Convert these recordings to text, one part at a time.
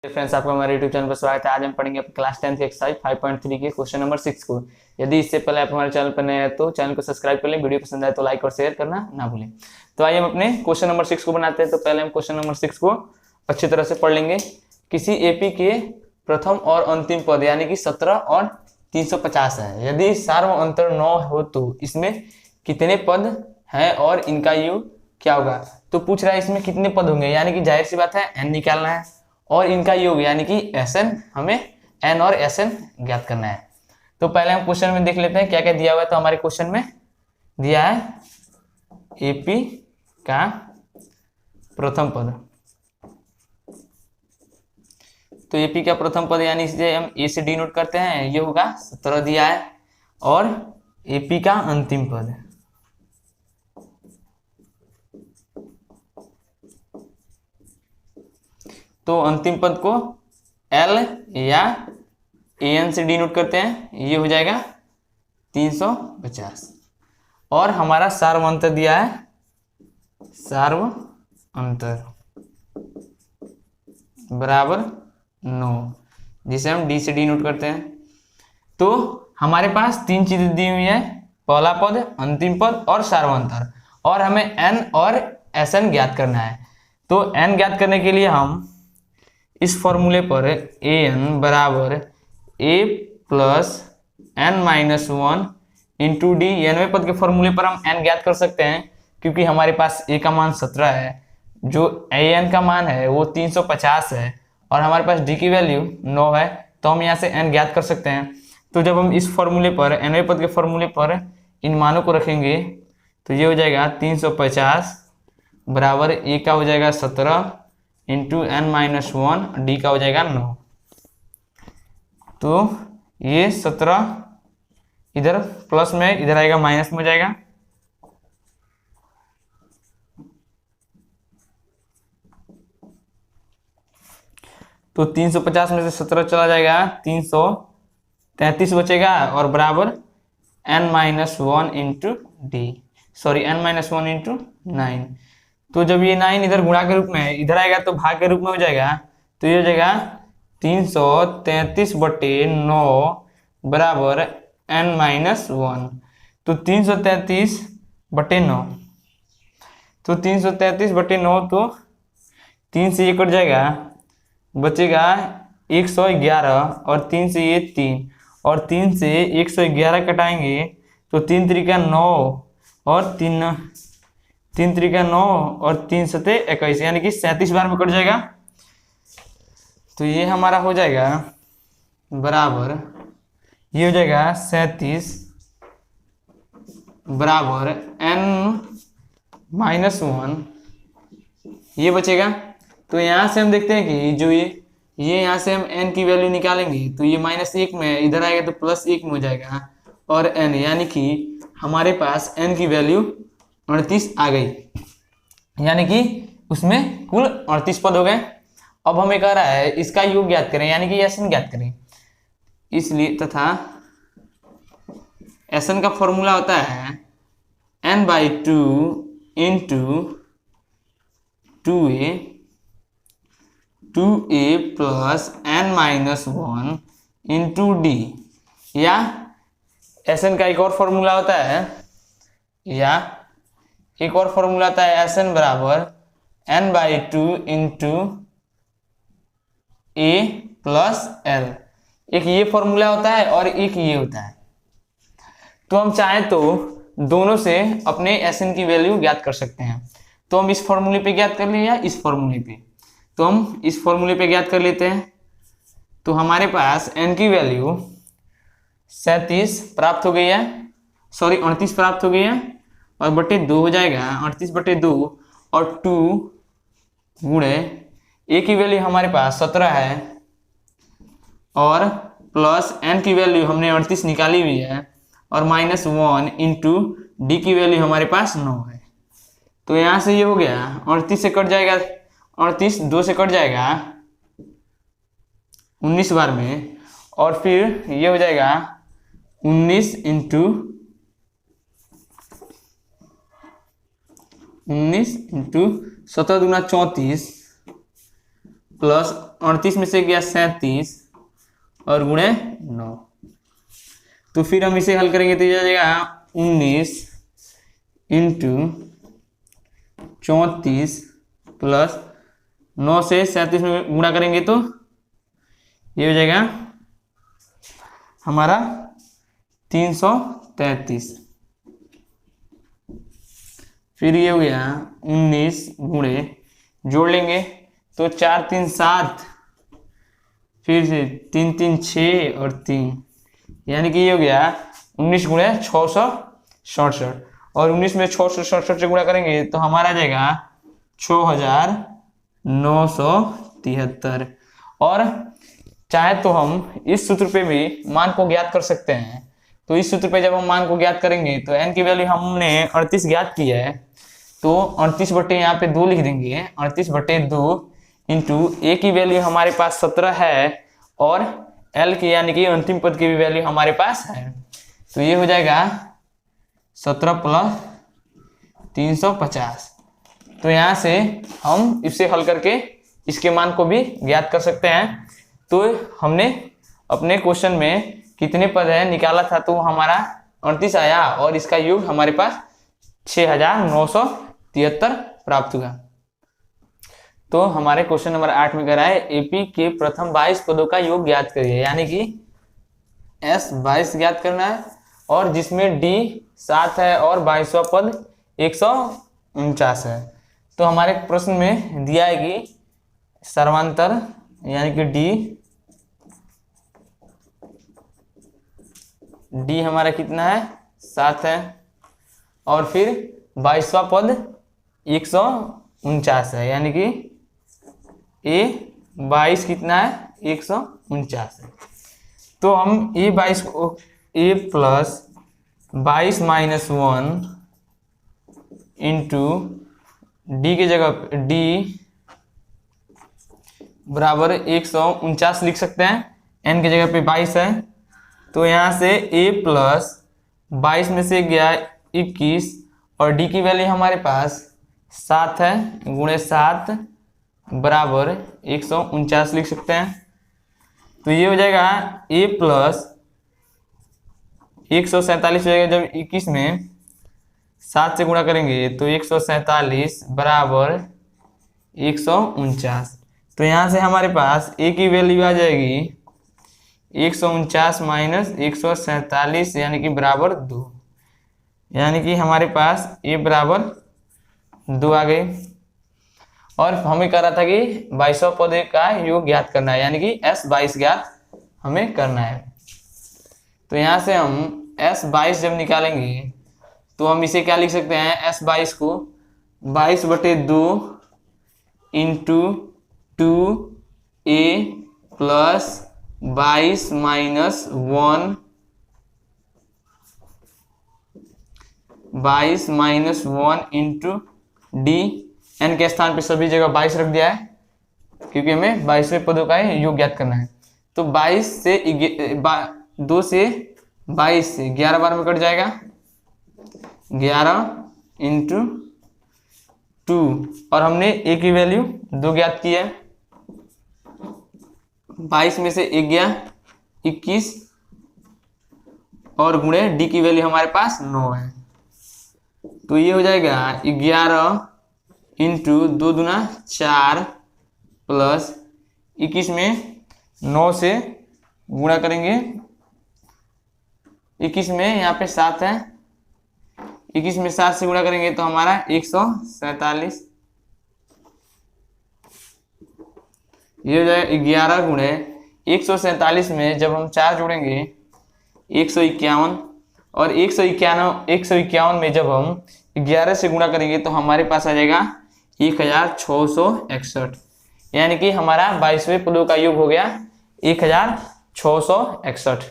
Friends, आपका हमारे YouTube channel पर स्वागत है। आज हम पढ़ेंगे क्लास 10 एक्सरसाइज 5.3 के क्वेश्चन नंबर 6 को। यदि इससे पहले आप हमारे चैनल पर नए हैं तो चैनल को सब्सक्राइब कर लें। वीडियो पसंद आए तो लाइक और शेयर करना ना भूलें। तो आइए हम अपने क्वेश्चन नंबर 6 को बनाते हैं। तो पहले हम क्वेश्चन नंबर 6 को अच्छी तरह से पढ़ लेंगे। किसी एपी के प्रथम और अंतिम पद यानी कि 17 और 350 है। यदि सार्व अंतर 9 हो तो इसमें कितने पद हैं और इनका योग क्या होगा। तो पूछ रहा है इसमें कितने पद होंगे, यानी कि जाहिर सी बात है n निकालना है और इनका योग यानी कि Sn, हमें n और Sn ज्ञात करना है। तो पहले हम क्वेश्चन में देख लेते हैं क्या क्या दिया हुआ है। तो हमारे क्वेश्चन में दिया है एपी का प्रथम पद। तो एपी का प्रथम पद यानी इसे हम ए से डिनोट करते हैं, ये होगा 17 दिया है। और एपी का अंतिम पद तो अंतिम पद को L या AN से डिनोट करते हैं, ये हो जाएगा 350। और हमारा सार्व अंतर दिया है, सार्व अंतर बराबर 9, जिसे हम D से डिनोट करते हैं। तो हमारे पास तीन चीजें दी हुई है, पहला पद, अंतिम पद और सार्व अंतर, और हमें N और Sn ज्ञात करना है। तो N ज्ञात करने के लिए हम इस फॉर्मूले पर an बराबर a plus n minus 1 into D, nवें पद के फॉर्मूले पर हम n ज्ञात कर सकते हैं क्योंकि हमारे पास a का मान 17 है, जो an का मान है वो 350 है और हमारे पास d की वैल्यू 9 है। तो हम यहाँ से n ज्ञात कर सकते हैं। तो जब हम इस फॉर्मूले पर nवें पद के फॉर्मूले पर इन मानों को रखेंगे तो ये हो जाएगा 350 बराबर a का हो जाएगा 17 इंटू n माइनस 1, डी का हो जाएगा 9। तो ये 17 इधर प्लस में, इधर आएगा माइनस में हो जाएगा। तो 350 में से 17 चला जाएगा, 333 बचेगा और बराबर n minus 1 into D, sorry n minus 1 into 9। तो जब ये 9 इधर गुणा के रूप में इधर आएगा तो भाग के रूप में हो जाएगा। तो ये हो जाएगा 333 बटे 9 बराबर n माइनस 1। तो 333 बटे 9, तो 333 बटे 9, तो 3 से ये कट जाएगा, बचेगा 111 और 3 से ये 3 और 3 से 111 कटाएंगे तो 3 त्रिका 9 और 3 त्रिका 9 और 3 सते 21, यानी कि 37 बार में कट जाएगा। तो ये हमारा हो जाएगा बराबर, ये हो जाएगा 37 बराबर n माइनस 1, ये बचेगा। तो यहाँ से हम देखते हैं कि जो ये यहाँ से हम n की वैल्यू निकालेंगे तो ये -1 में इधर आएगा तो +1 में हो जाएगा और n, यानी कि हमारे पास n की वैल्यू 38 आ गई, यानी कि उसमें कुल 38 पद हो गए। अब हमें कह रहा है इसका योग ज्ञात करें, यानी कि Sn ज्ञात करें। इसलिए तथा Sn का फॉर्मूला होता है n/2 into 2a plus n minus 1 into D, या Sn का एक और फॉर्मूला होता है, Sn बराबर n/2 into a plus l। एक ये फॉर्मूला होता है और एक ये होता है। तो हम चाहें तो दोनों से अपने Sn की वैल्यू ज्ञात कर सकते हैं। तो हम इस फॉर्मूले पे ज्ञात कर लें या इस फॉर्मूले पे, तो हम इस फॉर्मूले पे ज्ञात कर लेते हैं। तो हमारे पास n की वैल्यू 37 प्राप्त हो गई है, सॉरी 38 प्राप्त हो गई है और बटे 2 हो जाएगा, 38 बटे 2 और 2 गुणे a की वैल्यू हमारे पास 17 है और प्लस n की वैल्यू हमने 38 निकाली हुई है और -1 इंटू डी की वैल्यू हमारे पास 9 है। तो यहाँ से ये हो गया 38 से कट जाएगा, 38 2 से कट जाएगा 19 बार में, और फिर ये हो जाएगा 19 इंटू 17 दूना 34 प्लस 38 में से गया 37 और गुणे 9। तो फिर हम इसे हल करेंगे तो ये आ जाएगा 19 इंटू 34 प्लस 9 से 37 में गुणा करेंगे तो ये हो जाएगा हमारा 333। फिर ये हो गया 19 गुणे, जोड़ लेंगे तो 4 3 7, फिर से 3 3 6 और 3, यानी कि ये हो गया 19 गुणे 667 और 19 में 667 से गुणा करेंगे तो हमारा आ जाएगा 6973। और चाहे तो हम इस सूत्र पे भी मान को ज्ञात कर सकते हैं। तो इस सूत्र पे जब हम मान को ज्ञात करेंगे तो n की वैल्यू हमने 38 ज्ञात की है, तो 38 बटे यहाँ पे 2 लिख देंगे। 38 बटे 2 इंटू a की वैल्यू हमारे पास 17 है और l की यानी कि अंतिम पद की भी वैल्यू हमारे पास है, तो ये हो जाएगा 17 प्लस 350। तो यहाँ से हम इसे हल करके इसके मान को भी ज्ञात कर सकते हैं। तो हमने अपने क्वेश्चन में कितने पद है निकाला था, तो हमारा 38 आया और इसका योग हमारे पास 6973 प्राप्त हुआ। तो हमारे क्वेश्चन नंबर 8 में कह रहा है एपी के प्रथम 22 पदों का योग ज्ञात करिए, यानी कि एस 22 ज्ञात करना है और जिसमें डी 7 है और 22वां पद 149 है। तो हमारे प्रश्न में दिया है कि सर्वांतर यानी कि डी हमारा कितना है 7 है और फिर 22वां पद 149 है, यानी कि ए 22 कितना है 149 है। तो हम ए 22 को ए प्लस 22 माइनस 1 इंटू डी की जगह डी बराबर 149 लिख सकते हैं, एन की जगह पे 22 है। तो यहाँ से a प्लस 22 में से गया 21 और d की वैल्यू हमारे पास 7 है, गुणे 7 बराबर 149 लिख सकते हैं। तो ये हो जाएगा a प्लस 147 हो जाएगा, जब 21 में 7 से गुणा करेंगे तो 147 बराबर 149। तो यहाँ से हमारे पास a की वैल्यू आ जाएगी 149 माइनस 147 यानी कि बराबर 2, यानी कि हमारे पास a बराबर 2 आ गए। और हमें कह रहा था कि 22वां पद का योग ज्ञात करना है, यानी कि s 22 ज्ञात हमें करना है। तो यहाँ से हम s 22 जब निकालेंगे तो हम इसे क्या लिख सकते हैं, s 22 को 22 बटे 2 into 2a plus 22 minus 1 22 minus 1 into d, n के स्थान पे सभी जगह 22 रख दिया है क्योंकि हमें 22वें पदों का योग ज्ञात करना है। तो 22 से 2 से 22 से 11 बार में कट जाएगा, 11 इंटू 2 और हमने a की वैल्यू 2 ज्ञात की है। 22 में से 1 गया 21 और गुणे d की वैल्यू हमारे पास 9 है। तो ये हो जाएगा 11 इंटू 2 दूना 4 प्लस 21 में 9 से गुणा करेंगे, 21 में यहाँ पे 7 है, 21 में 7 से गुणा करेंगे तो हमारा 147। ये हो जाएगा 11 गुणे 147 में जब हम 4 जोड़ेंगे 151 और 151 में जब हम 11 से गुणा करेंगे तो हमारे पास आ जाएगा 1661, यानी कि हमारा 22वें पदों का योग हो गया 1661।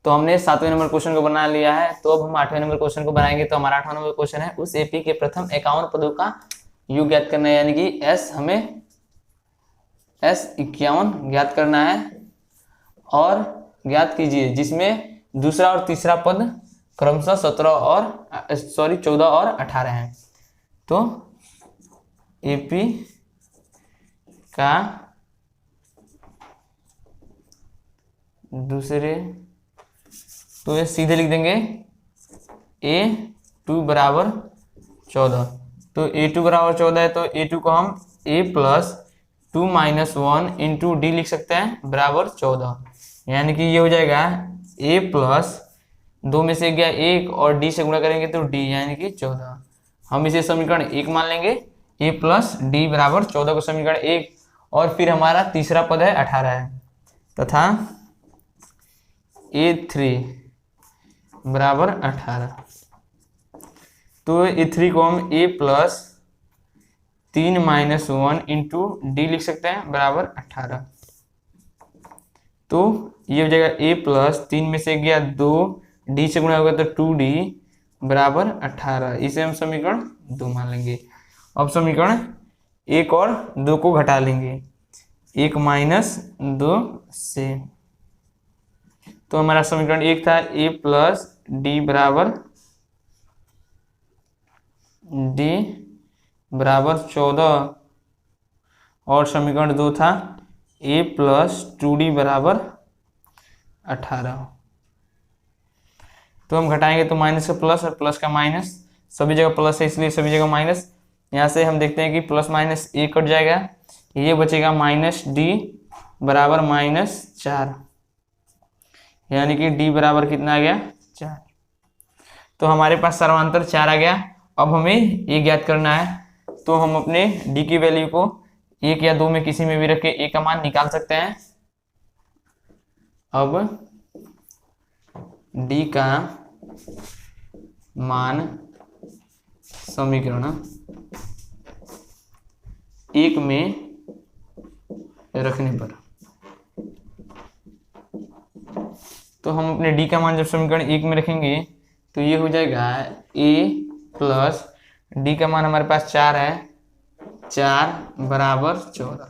तो हमने 7वें नंबर क्वेश्चन को बना लिया है। तो अब हम 8वें नंबर क्वेश्चन को बनाएंगे। तो हमारा 8वां नंबर क्वेश्चन है उस एपी के प्रथम 51 पदों का योग ज्ञात करना है, यानी कि हमें S 51 ज्ञात करना है। और ज्ञात कीजिए जिसमें दूसरा और तीसरा पद क्रमशः 14 और 18 हैं। तो एपी का दूसरे, तो ये सीधे लिख देंगे A2 बराबर 14। तो A2 बराबर 14 है तो A2 को हम A plus 2 minus 1 into D लिख सकते हैं बराबर 14। यानी कि ये हो जाएगा A प्लस 2 में से गया 1 और D से गुणा करेंगे तो D यानी कि 14। हम इसे समीकरण 1 मान लेंगे, A प्लस डी बराबर 14 को समीकरण 1। और फिर हमारा तीसरा पद है 18 है, तथा A3 बराबर 18। तो A3 को हम A plus 3 minus 1 into D लिख सकते हैं बराबर 18। तो ये हो जाएगा A प्लस 3 में से गया 2, डी से गुणा होगा तो 2D बराबर 18। इसे हम समीकरण 2 मान लेंगे। अब समीकरण 1 और 2 को घटा लेंगे 1 माइनस 2 से। तो हमारा समीकरण 1 था A प्लस डी बराबर 14 और समीकरण 2 था A प्लस 2D बराबर 18। तो हम घटाएंगे तो माइनस का प्लस और प्लस का माइनस, सभी जगह प्लस है इसलिए सभी जगह माइनस। यहाँ से हम देखते हैं कि प्लस माइनस A कट जाएगा, ये बचेगा माइनस D बराबर -4, यानी कि D बराबर कितना आ गया 4। तो हमारे पास सर्वांतर 4 आ गया। अब हमें ये ज्ञात करना है, तो हम अपने D की वैल्यू को 1 या 2 में किसी में भी रख के A का मान निकाल सकते हैं। अब D का मान समीकरण 1 में रखने पर, तो हम अपने D का मान जब समीकरण 1 में रखेंगे तो ये हो जाएगा A प्लस D का मान हमारे पास 4 है, 4 बराबर 14,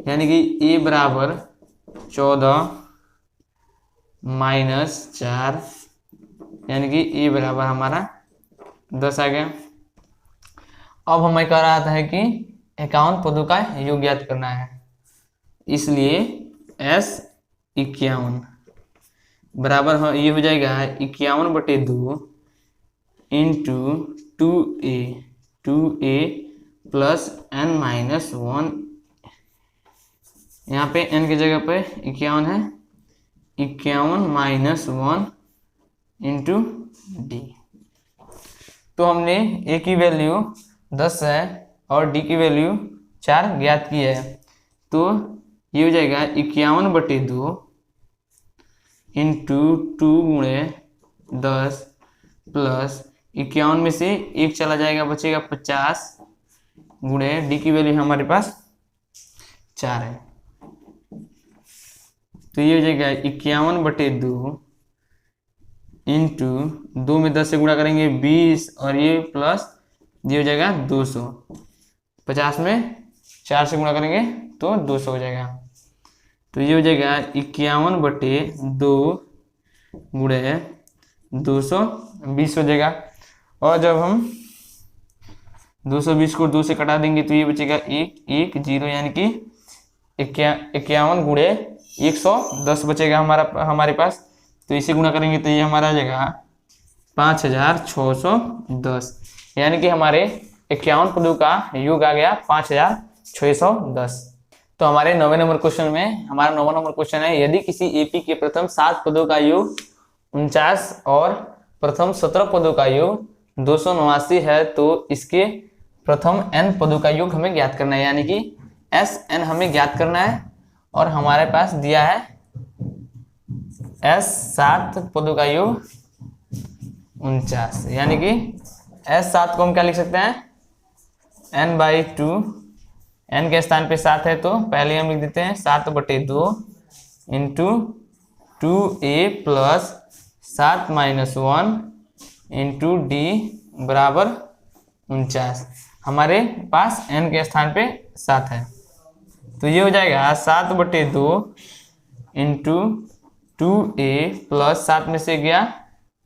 यानी कि A बराबर 14 माइनस 4, यानी कि A बराबर हमारा 10 आ गया। अब हमें कह रहा था कि 51 पदों का योग ज्ञात करना है, इसलिए S 51 बराबर ये हो जाएगा 51/2 इंटू 2a प्लस n-1। यहाँ पे n की जगह पे 51 है, 51 माइनस 1 इंटू डी। तो हमने a की वैल्यू 10 है और d की वैल्यू 4 ज्ञात की है। तो ये हो जाएगा 51/2 इंटू 2 गुणे 10 प्लस 51 में से 1 चला जाएगा, बचेगा 50 गुणे d की वैल्यू हमारे पास 4 है। तो ये हो जाएगा 51/2 इंटू 2 में 10 से गुणा करेंगे 20 और ये प्लस ये हो जाएगा 200। 50 में 4 से गुणा करेंगे तो 200 हो जाएगा। तो ये हो जाएगा 51/2 गुणे 200 20 हो जाएगा। और जब हम 220 को 2 से कटा देंगे तो ये बचेगा 1 0, यानी कि 51 गुणे 110 बचेगा हमारे पास। तो इसे गुणा करेंगे तो ये हमारा आ जाएगा 5610, यानी कि हमारे 51 पदों का योग आ गया 5610। तो हमारे 9वें नंबर क्वेश्चन में, हमारा 9वां नंबर क्वेश्चन है, यदि किसी एपी के प्रथम 7 पदों का योग 49 और प्रथम 17 पदों का योग 289 है तो इसके प्रथम n पदों का योग हमें ज्ञात करना है, यानी कि Sn हमें ज्ञात करना है। और हमारे पास दिया है S7 पदों का योग 49, यानी कि S7 को हम क्या लिख सकते हैं n/2, n के स्थान पे 7 है तो पहले हम लिख देते हैं 7/2 into 2a plus 7 minus 1 into D बराबर 49। हमारे पास n के स्थान पे 7 है तो ये हो जाएगा 7/2 इंटू 2a प्लस 7 में से गया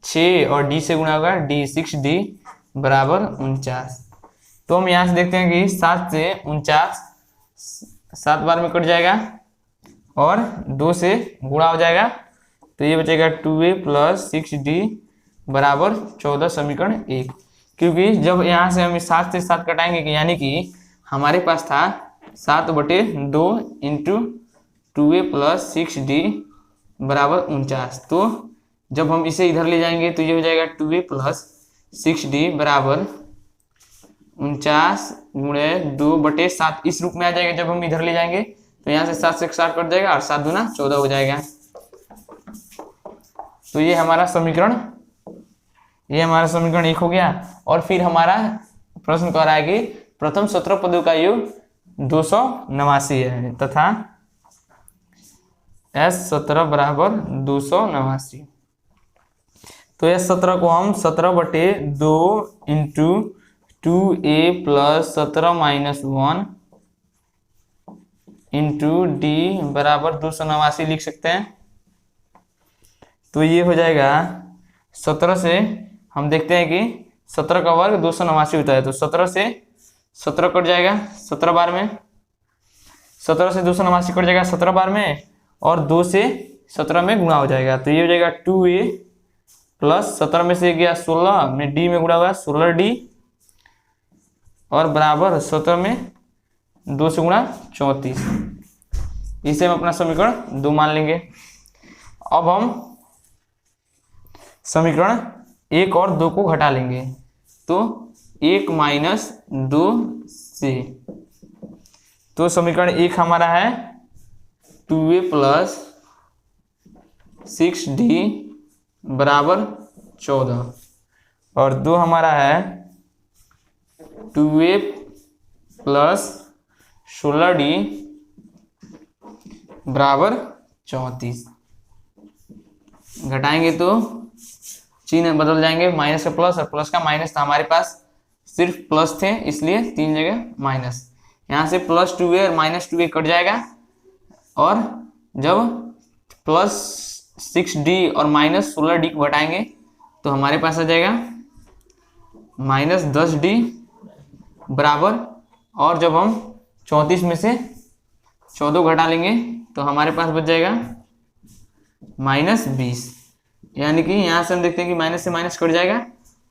6 और d से गुणा होगा d 6d बराबर 49। तो हम यहाँ से देखते हैं कि 7 से 49 7 बार में कट जाएगा और 2 से गुणा हो जाएगा, तो ये बचेगा 2a प्लस 6d बराबर 14 समीकरण 1। क्योंकि जब यहाँ से हम 7 से 7 कटाएंगे कि यानी कि हमारे पास था 7/2 इंटू 2a प्लस 6d बराबर 49। तो जब हम इसे इधर ले जाएंगे तो ये हो जाएगा 2a प्लस 6d बराबर 49 गुणे 2/7 इस रूप में आ जाएगा। जब हम इधर ले जाएंगे तो यहाँ से 7 से 7 कट जाएगा और 7 दूना 14 हो जाएगा। तो ये हमारा समीकरण 1 हो गया। और फिर हमारा प्रश्न कह रहा है कि प्रथम 17 पदों का योग 289 है तथा S17 बराबर 289। तो S17 को हम 17/2 into 2a plus 17 minus 1 into D बराबर 289 लिख सकते हैं। तो ये हो जाएगा 17 से हम देखते हैं कि 17 का वर्ग 289 होता है। तो 17 से 17 कट जाएगा 17 बार में, 17 से 289 कट जाएगा 17 बार में, और 2 से 17 में गुणा हो जाएगा। तो ये हो जाएगा 2a प्लस 17 में से गया 16 में डी में गुणा हुआ 16d और बराबर 17 में 2 से गुणा 34। इसे हम अपना समीकरण 2 मान लेंगे। अब हम समीकरण 1 और 2 को घटा लेंगे। तो 1 माइनस 2 से, तो समीकरण 1 हमारा है 2a प्लस 6d बराबर 14 और 2 हमारा है 2a प्लस 16d बराबर 34। घटाएंगे तो चिन्ह बदल जाएंगे, माइनस का प्लस और प्लस का माइनस था। हमारे पास सिर्फ प्लस थे इसलिए 3 जगह माइनस। यहाँ से प्लस 2a और माइनस 2a कट जाएगा और जब प्लस 6d और माइनस 16d को घटाएंगे तो हमारे पास आ जाएगा माइनस 10d बराबर, और जब हम 34 में से 14 घटा लेंगे तो हमारे पास बच जाएगा माइनस 20। यानी कि यहाँ से हम देखते हैं कि माइनस से माइनस कट जाएगा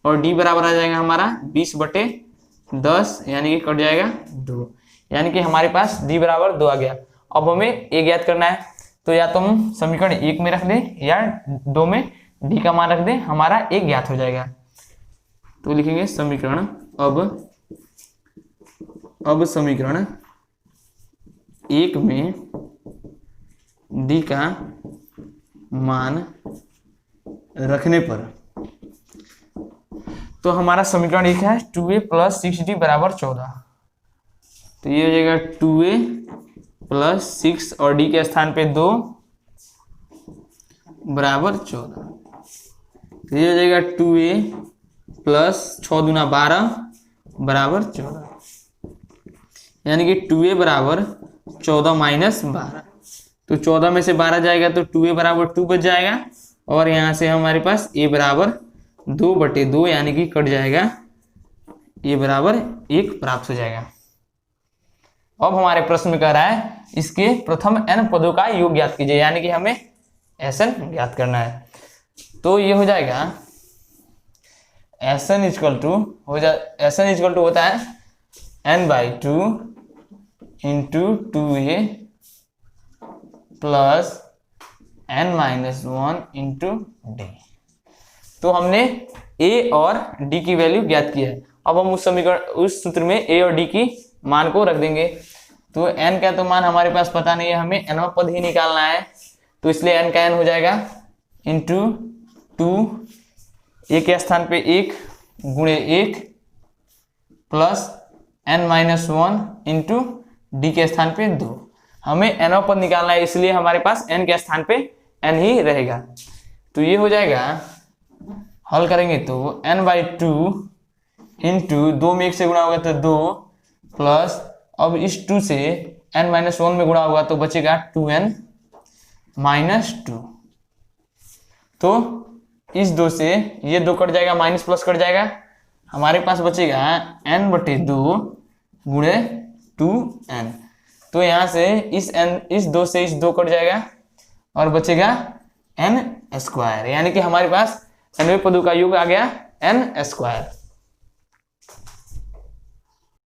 और d बराबर आ जाएगा हमारा 20/10 यानी कि कट जाएगा 2, यानी कि हमारे पास d बराबर 2 आ गया। अब हमें a ज्ञात करना है, तो या तो हम समीकरण 1 में रख दें या 2 में d का मान रख दें, हमारा a ज्ञात हो जाएगा। तो लिखेंगे समीकरण अब समीकरण 1 में d का मान रखने पर, तो हमारा समीकरण 1 है 2a प्लस 6d बराबर 14। तो ये हो जाएगा 2a प्लस 6 और d के स्थान पे 2 बराबर 14। तो ये हो जाएगा 2a प्लस 6 दूना 12 बराबर 14, यानी कि 2a बराबर 14 माइनस 12। तो 14 में से 12 जाएगा तो 2a बराबर 2 बच जाएगा और यहाँ से हमारे पास a बराबर 2/2 यानी कि कट जाएगा, a बराबर 1 प्राप्त हो जाएगा। अब हमारे प्रश्न में कह रहा है इसके प्रथम n पदों का योग ज्ञात कीजिए, यानी कि हमें Sn ज्ञात करना है। तो ये हो जाएगा Sn इक्वल टू होता है n/2 into 2a plus n-1 into D. तो हमने a और d की वैल्यू ज्ञात की है। अब हम उस सूत्र में a और d की मान को रख देंगे। तो n का तो मान हमारे पास पता नहीं है, हमें nवां पद ही निकालना है। तो इसलिए n का n हो जाएगा इंटू 2, a के स्थान पे 1 गुणे 1 प्लस n-1 इंटू डी के स्थान पे 2। हमें nवां पद निकालना है इसलिए हमारे पास n के स्थान पे n ही रहेगा। तो ये हो जाएगा, हल करेंगे तो n/2 इंटू 2 में 1 से गुणा होगा तो 2 प्लस, अब इस 2 से n-1 में गुणा होगा तो बचेगा 2n-2। तो इस 2 से ये 2 कट जाएगा, माइनस प्लस कट जाएगा, हमारे पास बचेगा n/2 गुणे 2n। तो यहाँ से इस 2 से इस 2 कट जाएगा और बचेगा n स्क्वायर, यानी कि हमारे पास nवें पदों का योग आ गया n स्क्वायर।